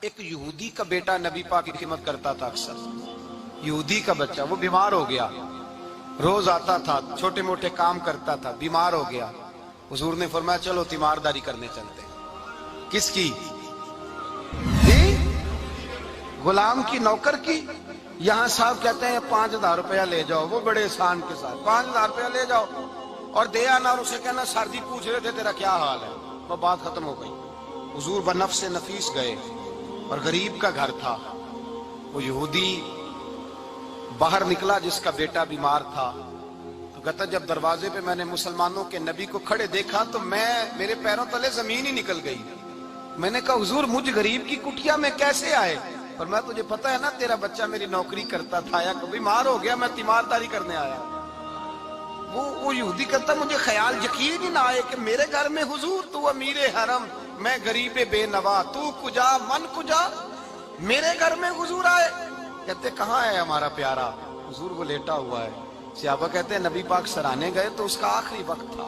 ایک یہودی کا بیٹا نبی پاک کی خدمت کرتا تھا اکثر. یہودی کا بچہ وہ بیمار ہو گیا, روز آتا تھا, چھوٹے موٹے کام کرتا تھا, بیمار ہو گیا. حضور نے فرمایا چلو تیمارداری کرنے چلتے ہیں. کس کی؟ غلام کی, نوکر کی. یہاں صاحب کہتے ہیں 5,000 روپیہ لے جاؤ, وہ بڑے احسان کے ساتھ 5,000 روپیہ لے جاؤ اور دے آنا, اور اسے کہنا سردی پوچھ رہے تھے تیرا کیا حال ہے. وہ بات ختم ہو گئی. حضور بنفس نفیس گئے اور غریب کا گھر تھا. وہ یہودی باہر نکلا جس کا بیٹا بیمار تھا. تو کہتا جب دروازے پہ میں نے مسلمانوں کے نبی کو کھڑے دیکھا تو میرے پیروں تلے زمین ہی نکل گئی. میں نے کہا حضور مجھ غریب کی کٹیا میں کیسے آئے؟ اور میں تجھے پتا ہے نا تیرا بچہ میری نوکری کرتا تھا, یا بیمار ہو گیا, میں تیمارداری کرنے آیا. وہ یہودی کہتا مجھے خیال یقین ہی نہ آئے کہ میرے گھر میں حضور, تو امیر حرم, میں غریب بے نوا, تو کجا من کجا, میرے گھر میں حضور آئے. کہتے کہاں ہے ہمارا پیارا؟ حضور وہ لیٹا ہوا ہے. صحابہ کہتے ہیں نبی پاک سرانے گئے تو اس کا آخری وقت تھا,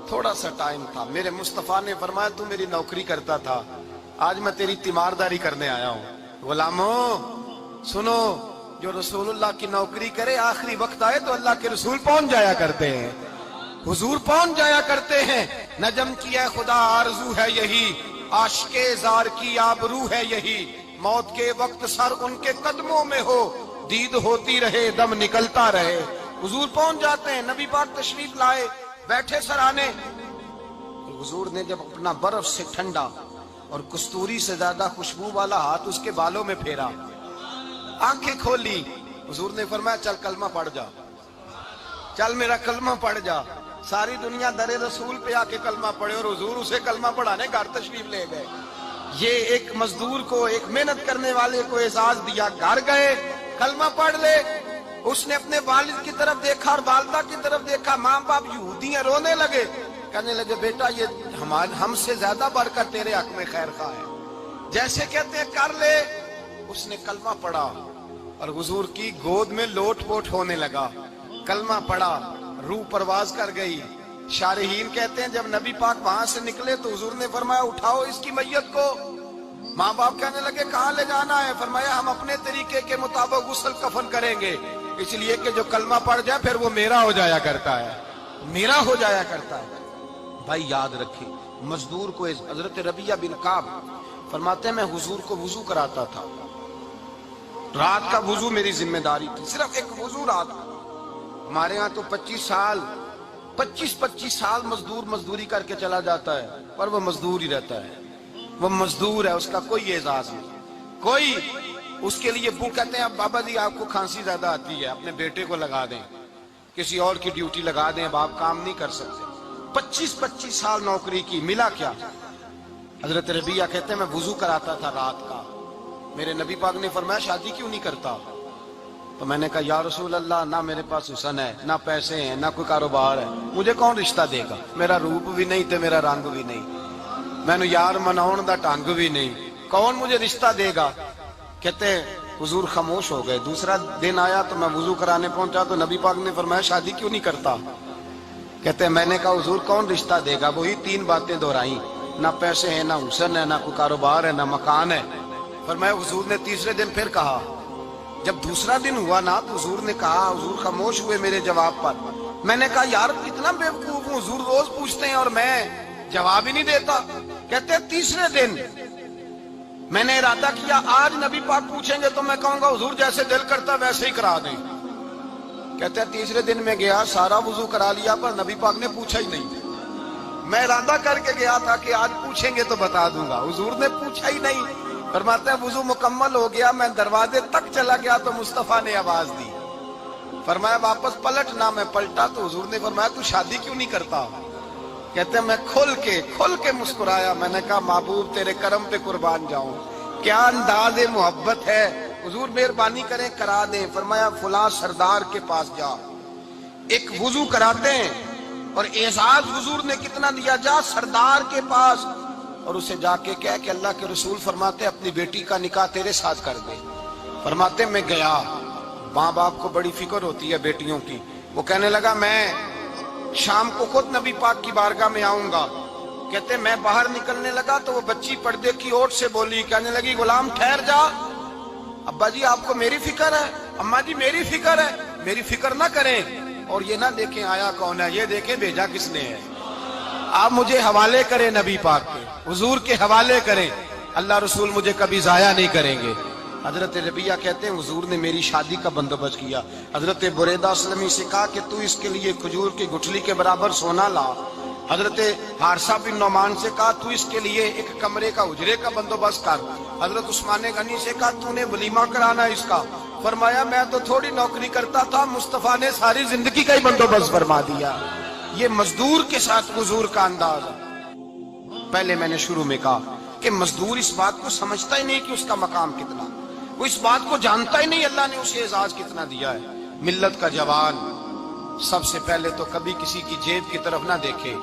تھوڑا سا ٹائم تھا. میرے مصطفیٰ نے فرمایا تو میری نوکری کرتا تھا, آج میں تیری تیمارداری کرنے آیا ہوں. غلاموں سنو, جو رسول اللہ کی نوکری کرے آخری وقت آئے تو اللہ کے رسول پہنچ جایا کرتے ہیں, حضور پہنچ جایا کرتے ہیں. نجم کی اے خدا آرزو ہے یہی, عاشق زار کی آبرو ہے یہی, موت کے وقت سر ان کے قدموں میں ہو, دید ہوتی رہے دم نکلتا رہے. حضور پہنچ جاتے ہیں. نبی پاک تشریف لائے, بیٹھے سرانے. حضور نے جب اپنا برف سے ٹھنڈا اور کستوری سے زیادہ خوشبو والا ہاتھ اس کے بالوں میں پھیرا, آنکھیں کھولی. حضور نے فرمایا چل کلمہ پڑھ جا, چل میرا کلمہ پڑھ جا. ساری دنیا در رسول پہ آ کے کلمہ پڑھے, اور حضور اسے کلمہ پڑھانے گھر تشریف لے گئے. یہ ایک مزدور کو, ایک محنت کرنے والے کو اعزاز دیا. گھر گئے, کلمہ پڑھ لے. اس نے اپنے والد کی طرف دیکھا اور والدہ کی طرف دیکھا. ماں باپ یہودی ہیں, رونے لگے, کہنے لگے بیٹا یہ ہم سے زیادہ بڑھ کر تیرے حق میں خیر خواہ ہے, جیسے کہتے ہیں کر لے. اس نے کلمہ پڑھا اور حضور کی گود میں لوٹ پوٹ ہونے لگا. کلمہ پڑھا, روح پرواز کر گئی. شارحین کہتے ہیں جب نبی پاک وہاں سے نکلے تو حضور نے فرمایا اٹھاؤ اس کی میت کو. ماں باپ کہنے لگے کہاں لے جانا ہے؟ فرمایا ہم اپنے طریقے کے مطابق غسل کفن کریں گے, اس لیے کہ جو کلمہ پڑھ جائے پھر وہ میرا ہو جایا کرتا ہے, میرا ہو جایا کرتا ہے. بھائی یاد رکھیں, مزدور کو حضرت ربیعہ بن کعب فرماتے ہیں میں حضور کو وضو کراتا تھا. رات کا وضو میری ذمہ داری تھی, صرف ایک وضو رات کا. ہمارے ہاں تو 25 سال مزدور مزدوری کر کے چلا جاتا ہے, پر وہ مزدور ہی رہتا ہے. وہ مزدور ہے, اس کا کوئی اعزاز نہیں, کوئی. اس کے لیے وہ کہتے ہیں اب بابا جی آپ کو کھانسی زیادہ آتی ہے, اپنے بیٹے کو لگا دیں, کسی اور کی ڈیوٹی لگا دیں, اب آپ کام نہیں کر سکتے. 25 سال نوکری کی, ملا کیا؟ حضرت ربیعہ کہتے ہیں میں وضو کراتا تھا رات کا. میرے نبی پاک نے فرمایا شادی کیوں نہیں کرتا؟ تو میں نے کہا یا رسول اللہ نہ میرے پاس حسن ہے, نہ پیسے ہیں, نہ کوئی کاروبار ہے, مجھے کون رشتہ دے گا؟ میرا روپ بھی نہیں تے میرا رنگ بھی نہیں, میں نے یار مناؤن دا ٹانگ بھی نہیں, کون مجھے رشتہ دے گا؟ کہتے ہیں حضور خاموش ہو گئے. دوسرا دن آیا تو میں وضو کرانے پہنچا تو نبی پاک نے فرمایا شادی کیوں نہیں کرتا؟ کہتے ہیں میں نے کہا حضور کون رشتہ دے گا؟ وہی 3 باتیں دہرائیں, نہ پیسے ہیں, نہ حسن ہے, نہ کوئی کاروبار ہے, نہ مکان ہے. فرمایا حضور نے تیسرے دن پھر کہا. جب دوسرا دن ہوا نا تو حضور نے کہا, حضور خاموش ہوئے میرے جواب پر. میں نے کہا یار اتنا بے وقوف ہوں, حضور روز پوچھتے ہیں اور میں جواب ہی نہیں دیتا. کہتے ہیں تیسرے دن میں نے ارادہ کیا آج نبی پاک پوچھیں گے تو میں کہوں گا حضور جیسے دل کرتا ویسے ہی کرا دیں. کہتے ہیں تیسرے دن میں گیا, سارا وضو کرا لیا, پر نبی پاک نے پوچھا ہی نہیں. میں ارادہ کر کے گیا تھا کہ آج پوچھیں گے تو بتا دوں گا, حضور نے پوچھا ہی نہیں. فرماتے ہیں وضو مکمل ہو گیا, میں دروازے تک چلا گیا تو مصطفیٰ نے آواز دی. فرمایا واپس پلٹ, نہ میں پلٹا تو حضور نے فرمایا تو شادی کیوں نہیں کرتا؟ کہتے ہیں میں کھل کے مسکرایا. میں نے کہا محبوب تیرے کرم پہ قربان جاؤں, کیا انداز محبت ہے, حضور مہربانی کریں کرا دیں. فرمایا فلاں سردار کے پاس جا, ایک وضو کراتے ہیں, اور اعزاز حضور نے کتنا دیا, جا سردار کے پاس اور اسے جا کے کہہ کہ اللہ کے رسول فرماتے اپنی بیٹی کا نکاح تیرے ساتھ کر دے. فرماتے میں گیا, ماں باپ کو بڑی فکر ہوتی ہے بیٹیوں کی. وہ کہنے لگا میں شام کو خود نبی پاک کی بارگاہ میں آؤں گا, کہتے میں باہر نکلنے لگا تو وہ بچی پردے کی اوٹ سے بولی، کہنے لگی غلام ٹھہر جا، ابا جی آپ کو میری فکر ہے، اماں جی میری فکر ہے، میری فکر نہ کریں اور یہ نہ دیکھیں آیا کون ہے، یہ دیکھیں بھیجا کس نے ہے۔ آپ مجھے حوالے کریں نبی پاک کے، حضور کے حوالے کریں، اللہ رسول مجھے کبھی ضائع نہیں کریں گے۔ حضرت ربیہ کہتے ہیں حضور نے میری شادی کا بندوبست کیا۔ حضرت بریدہ اسلمی سے کہا کہ تو اس کے لیے کھجور کی گٹھلی کے برابر سونا لا۔ حضرت حارثہ بن نعمان سے کہا تو اس کے لیے ایک کمرے کا اجرے کا بندوبست کر۔ حضرت عثمان غنی سے کہا تو نے ولیمہ کرانا اس کا۔ فرمایا میں تو تھوڑی نوکری کرتا تھا، مصطفیٰ نے ساری زندگی کا ہی بندوبست فرما دیا۔ یہ مزدور کے ساتھ حضور کا انداز ہے۔ پہلے میں نے شروع میں کہا کہ مزدور اس بات کو سمجھتا ہی نہیں کہ اس کا مقام کتنا، وہ اس بات کو جانتا ہی نہیں اللہ نے اسے اعزاز کتنا دیا ہے۔ ملت کا جوان سب سے پہلے تو کبھی کسی کی جیب کی طرف نہ دیکھے،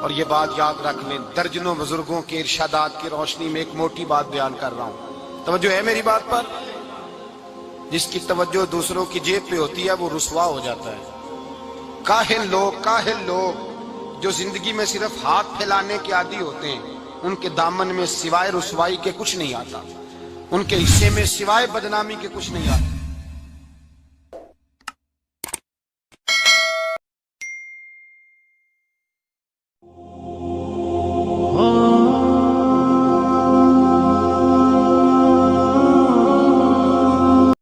اور یہ بات یاد رکھ لیں، درجنوں بزرگوں کے ارشادات کی روشنی میں ایک موٹی بات بیان کر رہا ہوں، توجہ ہے میری بات پر؟ جس کی توجہ دوسروں کی جیب پہ ہوتی ہے وہ رسوا ہو جاتا ہے۔ کاہل لوگ جو زندگی میں صرف ہاتھ پھیلانے کے عادی ہوتے ہیں، ان کے دامن میں سوائے رسوائی کے کچھ نہیں آتا، ان کے حصے میں سوائے بدنامی کے کچھ نہیں آتا۔